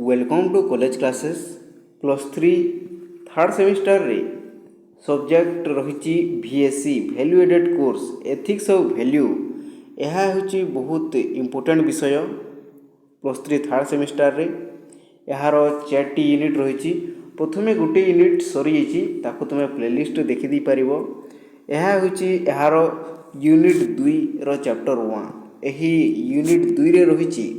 Welcome to college classes +3 third semester रे subject रही VSc value added course ethics of value. यह हूँ बहुत इम्पोर्टेंट विषय +3 थर्ड सेमिस्टर रे। यार 4टी यूनिट रही। प्रथमे गोटे यूनिट सरी ताकू तुम प्लेलिस्ट देखी पार। यह हूँ यार यूनिट 2 रो चैप्टर 1। यही यूनिट 2 रे रही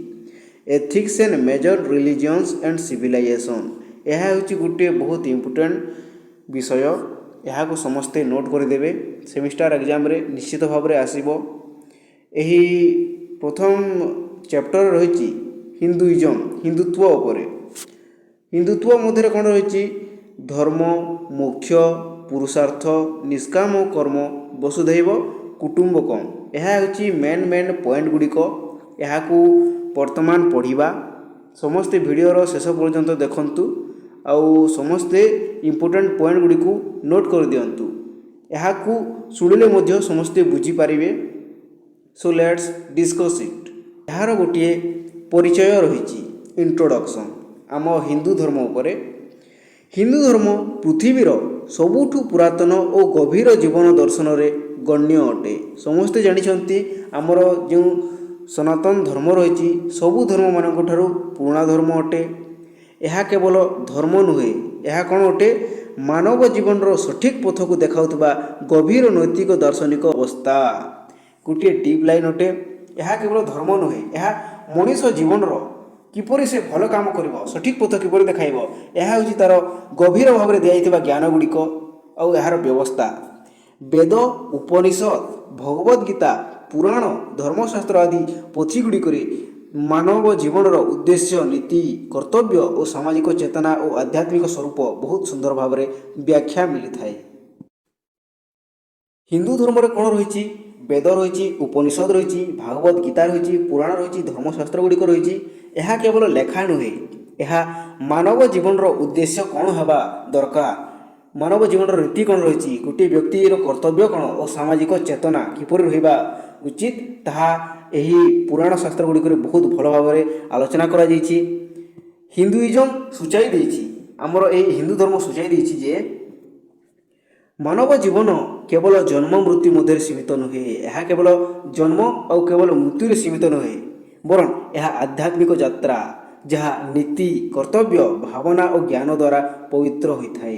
ethics and major religions and civilization. यह हूँ गोटे बहुत इम्पोर्टेंट विषय। यहाँ को समस्ते नोट करदेवे, सेमिस्टर एग्जाम रे निश्चित भाव में आसीबो। यही प्रथम चैप्टर रही हिंदुइज्म, हिंदुत्व उपरे। हिंदुत्व मध्य कौन रही धर्म, मोक्ष, पुरुषार्थ, निष्काम कर्म, वसुधैव कुटुंबकम। यह हूँ मेन पॉइंट गुड़िक। यहाँ वर्तमान पढ़ा समस्ते वीडियोर शेष पर्यंत देखंतु आउ समस्ते इम्पोर्टेंट पॉइंट गुड़ी को नोट कर दियंतु। यहाँ शुणिले मध्य समस्ते बुझी पारिबे। So let's discuss it. यार गोटे परिचय रही इंट्रोडक्शन आम हिंदू धर्म उपरे। हिंदू धर्म पृथ्वीर सबुठु पुरातन और गभीर जीवन दर्शन रे गण्य अटे। समस्ते जानिछंती आमर जो सनातन धर्म रही सबु धर्म मानक ठारू पुराणा धर्म अटे। यह केवल धर्म नुहे, यह कौन अटे मानव जीवन रो सठिक पथ को देखाउतबा गभीर नैतिक दार्शनिक अवस्था। गोटे डीप लाइन अटे। यह केवल धर्म नुहे, यह मनीष जीवन रो किपरि से भल काम करिवो, सठिक पथ किपरि देखाइबो, यह हूँ तार गभीर भाव में दिया ज्ञान गुड़िक आउ यार व्यवस्था। वेद, उपनिषद, भगवद गीता, पुराण, धर्मशास्त्र आदि पोथी गुड़िक मानव जीवन उद्देश्य, नीति, कर्तव्य और सामाजिक चेतना और आध्यात्मिक स्वरूप बहुत सुंदर भाव में व्याख्या मिली थाए। हिंदू धर्म रे कौन रही वेद रही, उपनिषद रही, भागवत गीता रही, पुराण रही, धर्मशास्त्र गुड़िक रही। यह केवल लेखा नुहे, यह मानव जीवन उद्देश्य कौन हवा दरकार, मानव जीवन रीति कौन रही, गोटे व्यक्तिर कर्तव्य कौन और सामाजिक चेतना किपर रहिबा उचित ताहा यही पुराण शास्त्र गुड़िक बहुत भल भाव में आलोचना करा जाइछि। हिंदुइज्म सूचाई देछि, आमर यही हिंदू धर्म सूचाई देछि जे मानव जीवन केवल जन्म मृत्यु मध्य सीमित नुहे, यह केवल जन्म और केवल मृत्यु सीमित नुहे, बरं यह आध्यात्मिक यात्रा जहाँ नीति, कर्तव्य, भावना और ज्ञान द्वारा पवित्र होता है।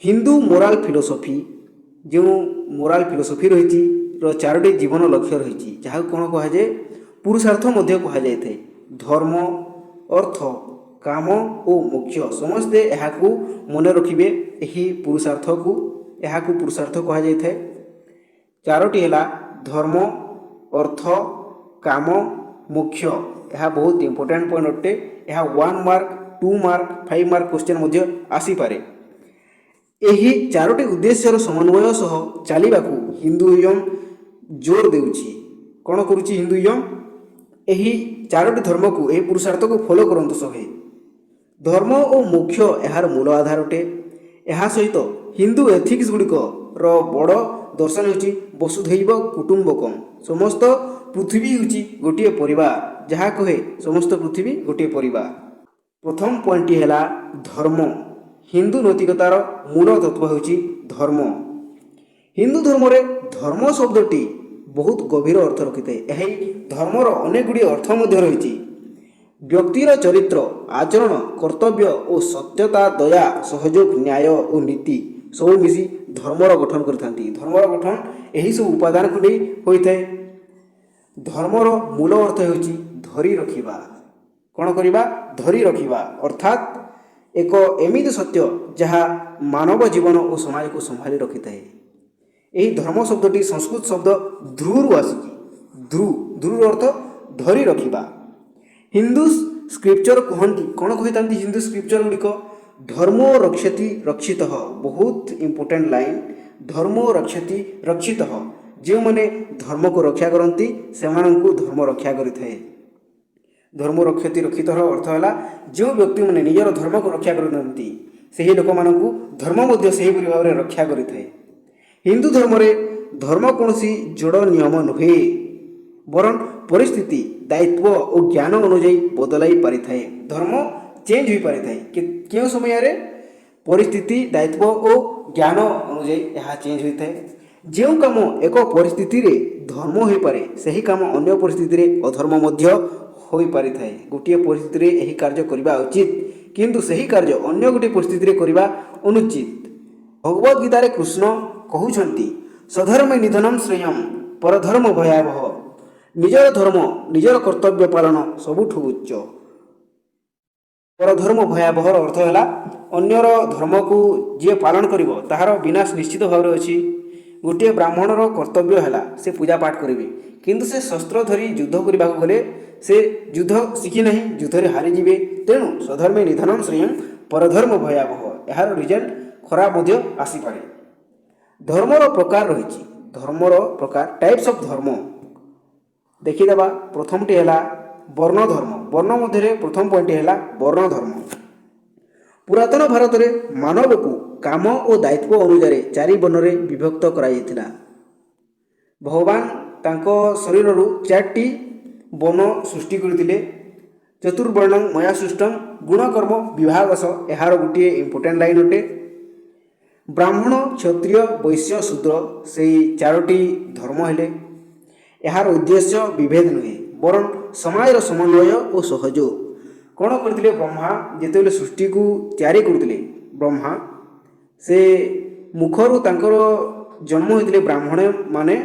हिंदू मोराल फिलोसफी जो मोराल फिलोसफी रही 4टी जीवन लक्ष्य रही जहाँ कौन कहुए पुरुषार्थ मध्य कहुए धर्म, अर्थ, काम और मोक्ष। समस्ते यहाँ मन रखिए यही पुरुषार्थ को, यहाँ पुरुषार्थ कहुए 4टी है धर्म, अर्थ, काम, मोक्ष। यह बहुत इंपोर्टेंट पॉइंट अटे। यह 1 मार्क, 2 मार्क, 5 मार्क क्वेश्चन मध्य आसीपारे। यही 4टी उद्देश्यर समन्वय सह चलवाकू हिंदुइज्म जोर देउछि। कौन करुछि हिंदुइज्म यही 4टी धर्म को, यही पुरुषार्थ को फॉलो करंतु सभे। धर्म और मोक्ष यार मूल आधार अटे। यह सहित हिंदू एथिक्स गुड़िक बड़ दर्शन होछि वसुधैव कुटुंबकम। समस्त पृथ्वी होछि गोटे परिवार, जहाँ कहे समस्त पृथ्वी गोटे परिवार। प्रथम पॉइंट है धर्म। हिंदू नैतिकतार मूल तत्व होछि धर्म। हिंदू धर्म रे धर्म शब्दटी बहुत गभीर अर्थ रखी है। यही धर्मर अनेक गुड़ी अर्थ मध्य रही। व्यक्तिर चरित्र, आचरण, कर्तव्य और सत्यता, दया, सहयोग, न्याय और नीति सब मिसी धर्मर गठन करथांती। धर्मर गठन यही सब उपादान को नहीं होता है। धर्मर मूल अर्थ होछि धरी रखिबा। कौन करिबा? धरी रखिबा, अर्थात एक एमिति सत्य जहाँ मानव जीवन और समाज को संभाली रखी है। यही धर्म शब्दटी संस्कृत शब्द ध्रुव आसिकी। ध्रुव अर्थ धरी रखिबा। हिंदू स्क्रिप्चर कहती कौन कही हिंदू स्क्रिप्चर गुड़िक धर्मो रक्षति रक्षितः। बहुत इंपोर्टेंट लाइन, धर्मो रक्षति रक्षितः। जो मैंने धर्म को रक्षा करती से धर्म रक्षा करें। धर्म रक्षति रक्षित अर्थ है जो व्यक्ति मैंने निजर धर्म को रक्षा करती से ही लोक मान धर्म मध्य से ही भाव में रक्षा करें। हिंदू धर्म रे धर्म कौन जोड़ नियम नुहे, बरं परिस्थिति ଦାୟିତ୍ୱ ଓ ଜ୍ଞାନ ଅନୁଯାୟୀ ବଦଳାଇ ପାରିଥାଏ। ଧର୍ମ ଚେଞ୍ଜ ହୋଇପାରିଥାଏ କେଉଁ ସମୟରେ ପରିସ୍ଥିତି ଦାୟିତ୍ୱ ଓ ଜ୍ଞାନ ଅନୁଯାୟୀ ଏହା ଚେଞ୍ଜ ହୋଇଥାଏ। ଯେଉଁ କାମ ଏକ ପରିସ୍ଥିତିରେ ଧର୍ମ ହୋଇପାରେ ସେହି କାମ ଅନ୍ୟ ପରିସ୍ଥିତିରେ ଅଧର୍ମ ମଧ୍ୟ ହୋଇପାରିଥାଏ। ଗୋଟିଏ ପରିସ୍ଥିତିରେ ଏହି କାର୍ଯ୍ୟ କରିବା ଉଚିତ କିନ୍ତୁ ସେହି କାର୍ଯ୍ୟ ଅନ୍ୟ ଗୋଟିଏ ପରିସ୍ଥିତିରେ କରିବା ଅନୁଚିତ। ଭଗବତ ଗୀତାରେ କୃଷ୍ଣ କହୁଛନ୍ତି ସ୍ୱଧର୍ମେ ନିଧନମ୍ ଶ୍ରେୟମ୍ ପରଧର୍ମ ଭୟାବହ। ନିଜର ଧର୍ମ ନିଜର କର୍ତ୍ତବ୍ୟ ପାଳନ ସବୁଠୁ ଉଚ୍ଚ। ପରଧର୍ମ ଭୟାବହର ଅର୍ଥ ହେଲା ଅନ୍ୟର ଧର୍ମକୁ ଯିଏ ପାଳନ କରିବ ତାହାର ବିନାଶ ନିଶ୍ଚିତ ଭାବରେ ଅଛି। ଗୋଟିଏ ବ୍ରାହ୍ମଣର କର୍ତ୍ତବ୍ୟ ହେଲା ସେ ପୂଜା ପାଠ କରିବେ କିନ୍ତୁ ସେ ଶସ୍ତ୍ର ଧରି ଯୁଦ୍ଧ କରିବାକୁ ଗଲେ ସେ ଯୁଦ୍ଧ ଶିଖି ନାହିଁ, ଯୁଦ୍ଧରେ ହାରିଯିବେ। ତେଣୁ ସ୍ୱଧର୍ମେ ନିଧନମ୍ ଶ୍ରେୟମ୍ ପରଧର୍ମ ଭୟାବହ ଏହାର ରିଜଲ୍ଟ ଖରାପ ମଧ୍ୟ ଆସିପାରେ। ଧର୍ମର ପ୍ରକାର ରହିଛି। ଧର୍ମର ପ୍ରକାର ଟାଇପ୍ସ ଅଫ୍ ଧର୍ମ ଦେଖିଦେବା। ପ୍ରଥମଟି ହେଲା ବର୍ଣ୍ଣ ଧର୍ମ। ବର୍ଣ୍ଣ ମଧ୍ୟରେ ପ୍ରଥମ ପଏଣ୍ଟଟି ହେଲା ବର୍ଣ୍ଣ ଧର୍ମ। ପୁରାତନ ଭାରତରେ ମାନବକୁ କାମ ଓ ଦାୟିତ୍ୱ ଅନୁସାରେ 4 ବର୍ଣ୍ଣରେ ବିଭକ୍ତ କରାଯାଇଥିଲା। ଭଗବାନ ତାଙ୍କ ଶରୀରରୁ 4ଟି ବର୍ଣ୍ଣ ସୃଷ୍ଟି କରିଥିଲେ। ଚତୁର୍ବର୍ଣ୍ଣଂ ମୟା ସୃଷ୍ଟଂ ଗୁଣକର୍ମ ବିଭାଗଶ ଏହାର ଗୋଟିଏ ଇମ୍ପୋର୍ଟାଣ୍ଟ ଲାଇନ୍ ଅଟେ। ବ୍ରାହ୍ମଣ କ୍ଷତ୍ରିୟ ବୈଶ୍ୟ ଶୂଦ୍ର ସେହି 4ଟି ଧର୍ମ ହେଲେ। ଏହାର ଉଦ୍ଦେଶ୍ୟ ବିଭେଦ ନୁହେଁ ବରଂ ସମାଜର ସମନ୍ୱୟ ଓ ସହଯୋଗ। କ'ଣ କରିଥିଲେ ବ୍ରହ୍ମା ଯେତେବେଳେ ସୃଷ୍ଟିକୁ ତିଆରି କରୁଥିଲେ? ବ୍ରହ୍ମା ସେ ମୁଖରୁ ତାଙ୍କର ଜନ୍ମ ହୋଇଥିଲେ ବ୍ରାହ୍ମଣମାନେ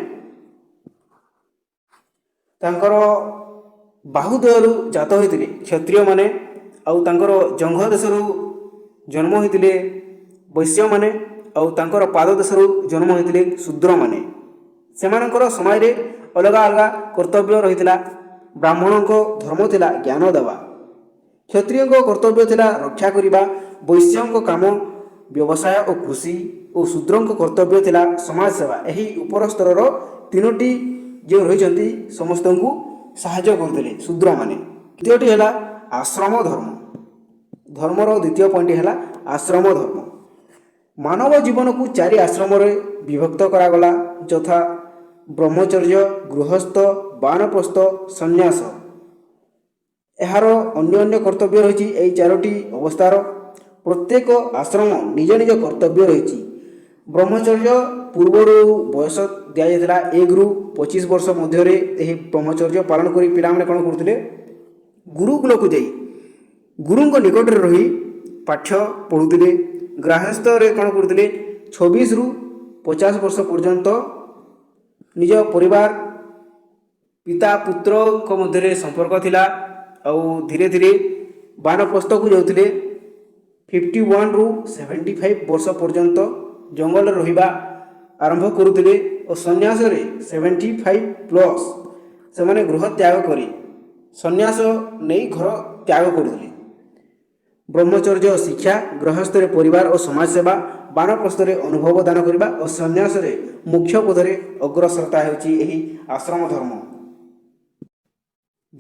ତାଙ୍କର ବାହୁଦୟରୁ ଜାତ ହୋଇଥିଲେ କ୍ଷତ୍ରିୟମାନେ, ଆଉ ତାଙ୍କର ଜଙ୍ଘ ଦେଶରୁ ଜନ୍ମ ହୋଇଥିଲେ ବୈଶ୍ୟମାନେ, ଆଉ ତାଙ୍କର ପାଦ ଦେଶରୁ ଜନ୍ମ ହୋଇଥିଲେ ଶୂଦ୍ରମାନେ। ସେମାନଙ୍କର ସମାଜରେ ଅଲଗା ଅଲଗା କର୍ତ୍ତବ୍ୟ ରହିଥିଲା। ବ୍ରାହ୍ମଣଙ୍କ ଧର୍ମ ଥିଲା ଜ୍ଞାନ ଦେବା, କ୍ଷତ୍ରିୟଙ୍କ କର୍ତ୍ତବ୍ୟ ଥିଲା ରକ୍ଷା କରିବା, ବୈଶ୍ୟଙ୍କ କାମ ବ୍ୟବସାୟ ଓ କୃଷି ଓ ଶୂଦ୍ରଙ୍କ କର୍ତ୍ତବ୍ୟ ଥିଲା ସମାଜ ସେବା। ଏହି ଉପର ସ୍ତରର 3ଟି ଯେଉଁ ରହିଛନ୍ତି ସମସ୍ତଙ୍କୁ ସାହାଯ୍ୟ କରୁଥିଲେ ଶୂଦ୍ରମାନେ। ଦ୍ୱିତୀୟଟି ହେଲା ଆଶ୍ରମ ଧର୍ମ। ଧର୍ମର ଦ୍ୱିତୀୟ ପଏଣ୍ଟ ହେଲା ଆଶ୍ରମ ଧର୍ମ। ମାନବ ଜୀବନକୁ 4 ଆଶ୍ରମରେ ବିଭକ୍ତ କରାଗଲା ଯଥା ବ୍ରହ୍ମଚର୍ଯ୍ୟ, ଗୃହସ୍ଥ, ବାନପ୍ରସ୍ଥ, ସନ୍ନ୍ୟାସ। ଏହାର ଅନ୍ୟ ଅନ୍ୟ କର୍ତ୍ତବ୍ୟ ରହିଛି। ଏହି 4ଟି ଅବସ୍ଥାର ପ୍ରତ୍ୟେକ ଆଶ୍ରମ ନିଜ ନିଜ କର୍ତ୍ତବ୍ୟ ରହିଛି। ବ୍ରହ୍ମଚର୍ଯ୍ୟ ପୂର୍ବରୁ ବୟସ ଦିଆଯାଇଥିଲା 1ରୁ 25 ବର୍ଷ ମଧ୍ୟରେ ଏହି ବ୍ରହ୍ମଚର୍ଯ୍ୟ ପାଳନ କରି ପିଲାମାନେ କ'ଣ କରୁଥିଲେ? ଗୁରୁକୁଳକୁ ଯାଇ ଗୁରୁଙ୍କ ନିକଟରେ ରହି ପାଠ୍ୟ ପଢ଼ୁଥିଲେ। ଗୃହସ୍ଥରେ କ'ଣ କରୁଥିଲେ? 26ରୁ 50 ବର୍ଷ ପର୍ଯ୍ୟନ୍ତ ନିଜ ପରିବାର ପିତା ପୁତ୍ରଙ୍କ ମଧ୍ୟରେ ସମ୍ପର୍କ ଥିଲା। ଆଉ ଧୀରେ ଧୀରେ ବାନପ୍ରସ୍ଥକୁ ଯାଉଥିଲେ। 51ରୁ 75 ବର୍ଷ ପର୍ଯ୍ୟନ୍ତ ଜଙ୍ଗଲରେ ରହିବା ଆରମ୍ଭ କରୁଥିଲେ ଓ ସନ୍ନ୍ୟାସରେ 75+ ସେମାନେ ଗୃହ ତ୍ୟାଗ କରି ସନ୍ନ୍ୟାସ ନେଇ ଘର ତ୍ୟାଗ କରୁଥିଲେ। ବ୍ରହ୍ମଚର୍ଯ୍ୟ ଶିକ୍ଷା, ଗୃହସ୍ଥରେ ପରିବାର ଓ ସମାଜ ସେବା, ବାନପ୍ରସ୍ଥରେ ଅନୁଭବ ଦାନ କରିବା ଓ ସନ୍ନ୍ୟାସରେ ମୁଖ୍ୟ ପଦରେ ଅଗ୍ରସରତା ହେଉଛି ଏହି ଆଶ୍ରମ ଧର୍ମ।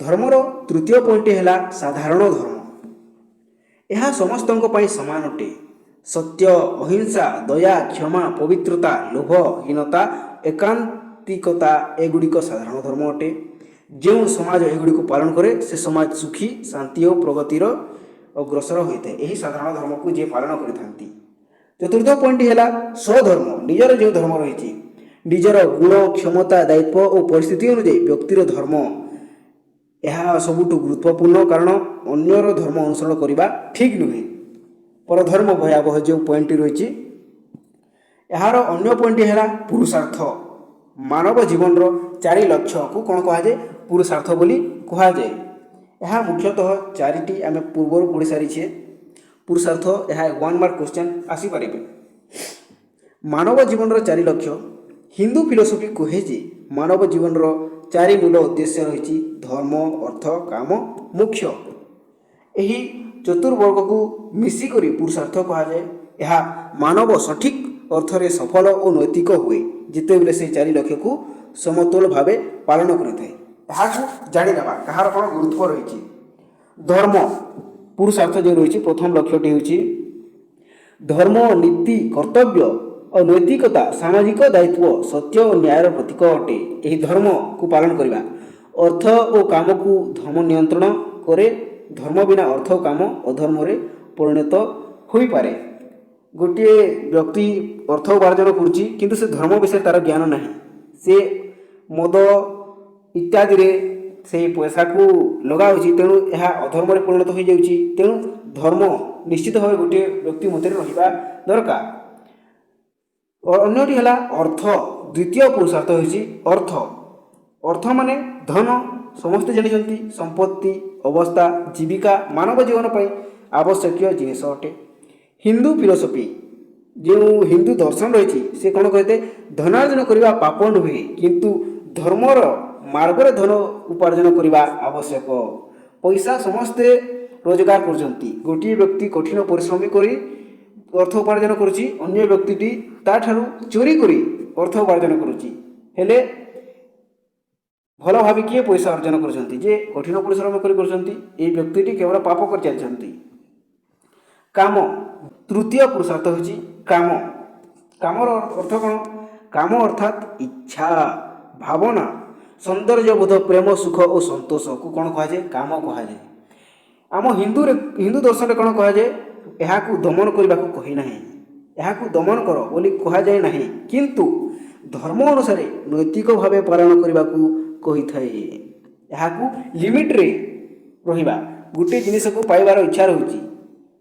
ଧର୍ମର ତୃତୀୟ ପଏଣ୍ଟଟି ହେଲା ସାଧାରଣ ଧର୍ମ। ଏହା ସମସ୍ତଙ୍କ ପାଇଁ ସମାନ ଅଟେ। ସତ୍ୟ, ଅହିଂସା, ଦୟା, କ୍ଷମା, ପବିତ୍ରତା, ଲୋଭ ହୀନତା, ଏକାନ୍ତିକତା ଏଗୁଡ଼ିକ ସାଧାରଣ ଧର୍ମ ଅଟେ। ଯେଉଁ ସମାଜ ଏଗୁଡ଼ିକୁ ପାଳନ କରେ ସେ ସମାଜ ସୁଖୀ, ଶାନ୍ତି ଓ ପ୍ରଗତିର ଅଗ୍ରସର ହୋଇଥାଏ। ଏହି ସାଧାରଣ ଧର୍ମକୁ ଯିଏ ପାଳନ କରିଥାନ୍ତି। ଚତୁର୍ଥ ପଏଣ୍ଟଟି ହେଲା ସ୍ୱଧର୍ମ। ନିଜର ଯେଉଁ ଧର୍ମ ରହିଛି, ନିଜର ଗୁଣ, କ୍ଷମତା, ଦାୟିତ୍ୱ ଓ ପରିସ୍ଥିତି ଅନୁଯାୟୀ ବ୍ୟକ୍ତିର ଧର୍ମ ଏହା ସବୁଠୁ ଗୁରୁତ୍ୱପୂର୍ଣ୍ଣ, କାରଣ ଅନ୍ୟର ଧର୍ମ ଅନୁସରଣ କରିବା ଠିକ୍ ନୁହେଁ। ପରଧର୍ମ ଭୟାବହ ଯେଉଁ ପଏଣ୍ଟଟି ରହିଛି, ଏହାର ଅନ୍ୟ ପଏଣ୍ଟଟି ହେଲା ପୁରୁଷାର୍ଥ। ମାନବ ଜୀବନର 4 ଲକ୍ଷ୍ୟକୁ କ'ଣ କୁହାଯାଏ? ପୁରୁଷାର୍ଥ ବୋଲି କୁହାଯାଏ। ଏହା ମୁଖ୍ୟତଃ 4ଟି ଆମେ ପୂର୍ବରୁ ପଢ଼ି ସାରିଛେ। ପୁରୁଷାର୍ଥ ଏହା 1 ମାର୍କ କ୍ୱେଶ୍ଚନ୍ ଆସିପାରିବେ। ମାନବ ଜୀବନର 4 ଲକ୍ଷ୍ୟ। ହିନ୍ଦୁ ଫିଲୋସଫି କୁହେ ଯେ ମାନବ ଜୀବନର 4 ମୂଳ ଉଦ୍ଦେଶ୍ୟ ରହିଛି ଧର୍ମ, ଅର୍ଥ, କାମ, ମୋକ୍ଷ। ଏହି ଚତୁର୍ବର୍ଗକୁ ମିଶିକରି ପୁରୁଷାର୍ଥ କୁହାଯାଏ। ଏହା ମାନବ ସଠିକ୍ ଅର୍ଥରେ ସଫଳ ଓ ନୈତିକ ହୁଏ ଯେତେବେଳେ ସେ 4 ଲକ୍ଷ୍ୟକୁ ସମତୁଲ ଭାବେ ପାଳନ କରିଥାଏ। ଏହାକୁ ଜାଣିନେବା କାହାର କ'ଣ ଗୁରୁତ୍ୱ ରହିଛି। ଧର୍ମ ପୁରୁଷାର୍ଥ ଯେଉଁ ରହିଛି, ପ୍ରଥମ ଲକ୍ଷ୍ୟଟି ହେଉଛି ଧର୍ମ, ନୀତି, କର୍ତ୍ତବ୍ୟ ଓ ନୈତିକତା, ସାମାଜିକ ଦାୟିତ୍ୱ, ସତ୍ୟ ଓ ନ୍ୟାୟର ପ୍ରତୀକ ଅଟେ। ଏହି ଧର୍ମକୁ ପାଳନ କରିବା अर्थ और काम को धर्म नियंत्रण करे। धर्म बिना अर्थ और काम अधर्म परिणत हो पारे। गोटे व्यक्ति अर्थ उपार्जन करुच्ची किंतु से धर्म विषय तार ज्ञान ना, से मद इत्यादि से पैसा को लगाऊँच, तेणु यह अधर्म परिणत हो जाऊँगी। तेणु धर्म निश्चित भाव गोटे व्यक्ति मध्य रहा दरकार। और अन्यटी है अर्थ। द्वितीय पुरुषार्थ होची अर्थ। अर्थ माने धन, समस्ते जानते संपत्ति, अवस्था, जीविका मानव जीवन पर आवश्यक जिनिस अटे। हिंदू फिलोसफी जो हिंदू दर्शन रही से कौन कहते धनार्जन करने पाप नुहे किंतु धर्मर मार्ग में धन उपार्जन करने आवश्यक। पैसा समस्ते रोजगार करछंती। गोटे व्यक्ति कठिन परिश्रम करी अर्थ उपार्जन करुच्ची, अन्य व्यक्ति ताठारु चोरी करी अर्थ उपार्जन करुच्ची। हेले भल भाव किए पैसा अर्जन करछंती जे कठिन परिश्रम करछंती, ए व्यक्ति केवल पाप कर चलछंती। काम तृतीय पुरुषार्थ होची काम। कामर अर्थ कौन? काम अर्थात इच्छा, भावना, सौंदर्यबोध, प्रेम, सुख और संतोष को कौन कह जाए? काम कह जाए। आम हिंदू दर्शन कौन कह जाए? यह दमन करने को कही ना, यह दमन कर बोली कह जाए ना, किंतु धर्म अनुसार नैतिक भाव पालन करने को कही थाए। यह लिमिट रे रहिबा। गोटे जिनिस को पाइबार इच्छा रहुची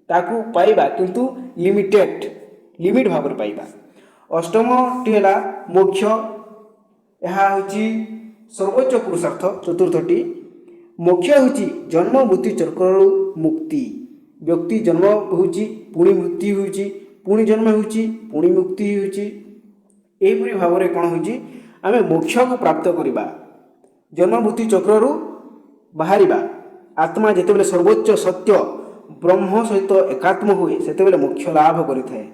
ताकू पाइबा किंतु लिमिट भाव में पाइबा। अष्टम टी है मोक्ष। यह हूँ सर्वोच्च पुरुषार्थ। चतुर्थटी मोक्ष हूँ जन्म मृत्यु चक्र मुक्ति। व्यक्ति जन्म होची पुणी मृत्यु होची, पुणी जन्म होची पुणी मुक्ति होची। एपरी भाव में कौन होची आमे मोक्ष को प्राप्त करिबा, जन्म मृत्यु चक्र बाहरिबा। आत्मा जेतेबेले सर्वोच्च सत्य ब्रह्म सहित एकात्म हुए सेतेबेले मोक्ष लाभ करिथाए।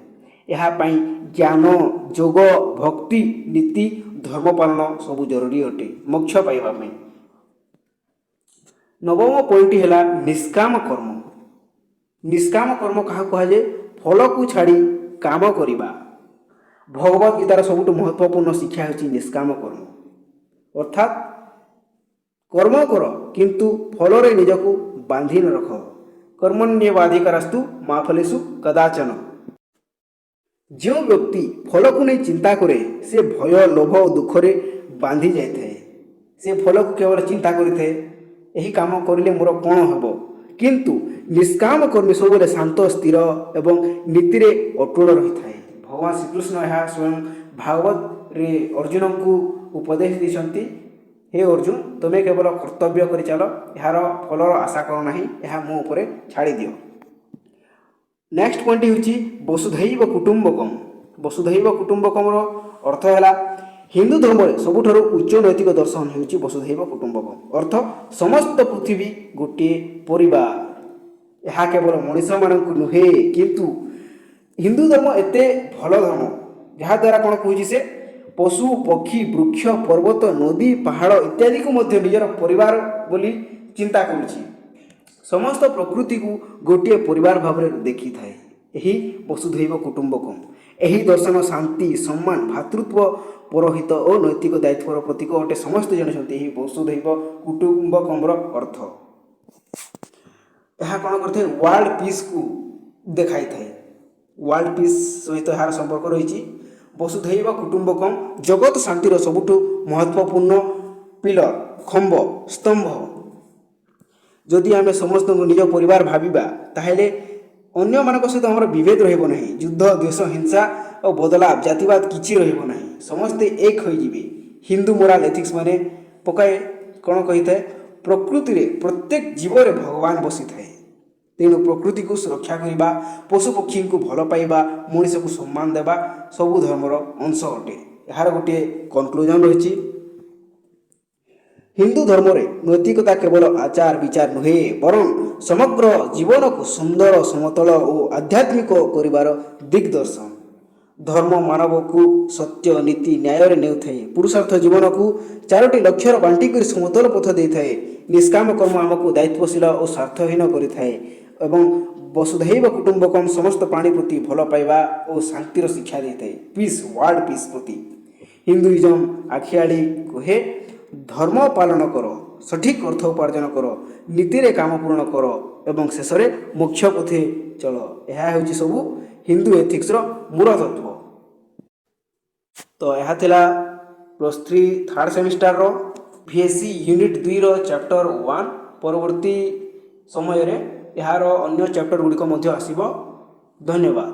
यह पाई ज्ञान, जोग, भक्ति, नीति, धर्म पालन सब जरूरी अटे मोक्ष पाइबा में। नवम पॉइंट है निष्काम कर्म। निष्काम कर्म क्या कहुए? फल को छाड़ी काम करिबा। भगवत गीतार सबुठ महत्वपूर्ण शिक्षा है निष्काम कर्म। अर्थात कर्म कर किंतु फल निजक बांधि न रख। कर्मण्येवाधिकारस्तु मा फलेषु कदाचन। जो व्यक्ति फल को नहीं चिंता करे से भय, लोभ और दुख रे बांधि जाए। से फल को केवल चिंता करें यही काम करिले मोर कौन हम, किंतु निष्काम कर्मी सब शांत, स्थिर एवं नीति रे अटूट रही थाए। भगवान श्रीकृष्ण यह स्वयं भागवत रे अर्जुन को उपदेश देते, हे अर्जुन तुम्हें केवल कर्तव्य कर चल, यार फलर आशा कर ना, यह मो उपरे छाड़ी दियो। नेक्स्ट पॉइंट हूँ वसुधैव कुटुंबकम। वसुधैव कुटुंबकम अर्थ है हिंदू धर्म में सबुठारु उच्च नैतिक दर्शन होउची वसुधैव कुटुंबकम। अर्थ समस्त पृथ्वी गोटे परिवार। यह केवल मनीष मानक नुहे किंतु हिंदू धर्म एते भल धर्म जहाँ द्वारा कौन कहूँ से पशु, पक्षी, वृक्ष, पर्वत, नदी, पहाड़ इत्यादि को मध्य निजर परिवार बोली चिंता करुची। समस्त प्रकृति को गोटे परिवार भाव में देखी थाए। यही वसुधैव कुटुंबकम। यही दर्शन शांति, सम्मान, भातृत्व, पौरोहित और नैतिक दायित्वर प्रतीक अटे। समस्त जानते यही वसुधैव कुटुंबकम अर्थ। यह कौन करते वर्ल्ड पीस को देखाई थाए। वर्ल्ड पीस सहित यार संपर्क रही। वसुधैव कुटुंबकम जगत शांतिर सबुठ महत्वपूर्ण पिलर, खंब, स्तंभ। जदि आम समस्त निज परिवार भाविबा ताहेले अन्य मानक सहित आमर विभेद रहिबो नहीं। युद्ध, द्वेष, हिंसा और बदलाव, जातिवाद किछि रहिबो नहीं। समस्ते एक होई जिवे। हिंदू मोराल एथिक्स माने पकाए कौन कही थाए प्रकृति रे प्रत्येक जीव रे भगवान बसी थाए। तेणु प्रकृति को सुरक्षा करने, पशु पक्षी को भल पाइबा, मनुष्य को सम्मान देवा सबु धर्मर अंश अटे। यार गोटे कनक्लूजन रही। हिंदू धर्म रे नैतिकता केवल आचार विचार नुहे बरं समग्र जीवन को सुंदर, समतल और आध्यात्मिक करिवार दिग्दर्शन। धर्म मानव को सत्य, नीति, न्याय रे नेउथाए। पुरुषार्थ जीवन को चारोटी लक्ष्यर बांटी कर समतल पथ देथाए। निष्काम कर्म आमको दायित्वशील और स्वार्थहीन करिथाए एवं वसुधैव कुटुंबकम समस्त प्राणी प्रति भल पाइबा और शांतिर शिक्षा देते। पीस, वर्ल्ड पीस प्रति हिंदुइजम आखिआड़ी कहे धर्म पालन कर, ସଠିକ୍ ଅର୍ଥ ଉପାର୍ଜନ କର, ନୀତିରେ କାମ ପୂରଣ କର ଏବଂ ଶେଷରେ ମୋକ୍ଷ ପଥେ ଚଳ। ଏହା ହେଉଛି ସବୁ ହିନ୍ଦୁ ଏଥିକ୍ସର ମୂଳ ତତ୍ତ୍ୱ। ତ ଏହା ଥିଲା +3 ଥାର୍ଡ଼ ସେମିଷ୍ଟାରର VSC ୟୁନିଟ୍ 2ର ଚାପ୍ଟର 1। ପରବର୍ତ୍ତୀ ସମୟରେ ଏହାର ଅନ୍ୟ ଚାପ୍ଟର ଗୁଡ଼ିକ ମଧ୍ୟ ଆସିବ। ଧନ୍ୟବାଦ।